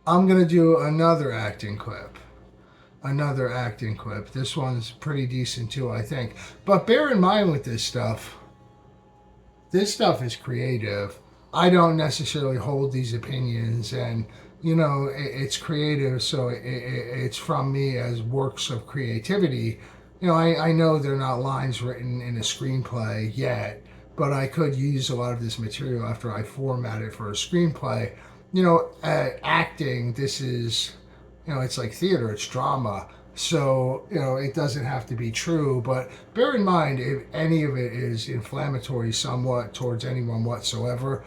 I'm gonna do another acting clip. Another acting clip. This one's pretty decent too, I think. But bear in mind with this stuff is creative. I don't necessarily hold these opinions, and it's creative, so it's from me as works of creativity. I know they're not lines written in a screenplay yet, but I could use a lot of this material after I format it for a screenplay. Acting, this is, it's like theater, it's drama. So, it doesn't have to be true, but bear in mind if any of it is inflammatory somewhat towards anyone whatsoever,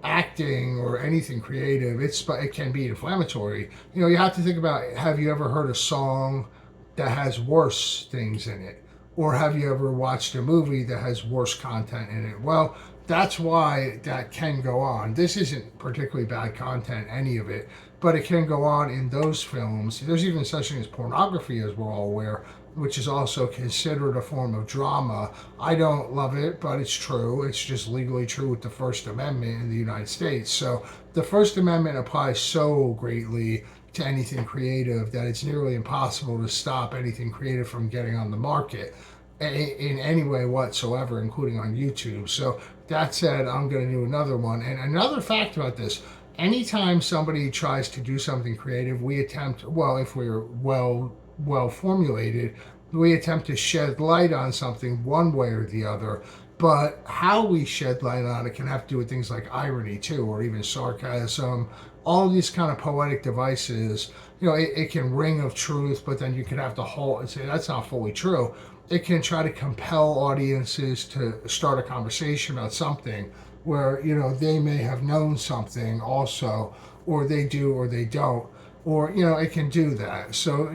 acting or anything creative, it can be inflammatory. You have to think about, have you ever heard a song that has worse things in it? Or have you ever watched a movie that has worse content in it? Well, that's why that can go on. This isn't particularly bad content, any of it, but it can go on in those films. There's even such thing as pornography, as we're all aware, which is also considered a form of drama. I don't love it, but it's true. It's just legally true with the First Amendment in the United States. So the First Amendment applies so greatly to anything creative that it's nearly impossible to stop anything creative from getting on the market in any way whatsoever, including on YouTube. So that said, I'm going to do another one. And another fact about this, anytime somebody tries to do something creative, we attempt, well, if we're well formulated, we attempt to shed light on something one way or the other. But how we shed light on it can have to do with things like irony too, or even sarcasm. All these kind of poetic devices, it can ring of truth, but then you can have to halt and say that's not fully true. It can try to compel audiences to start a conversation about something where they may have known something also, or they do or they don't, or it can do that. So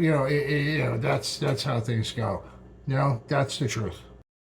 that's how things go. That's the truth.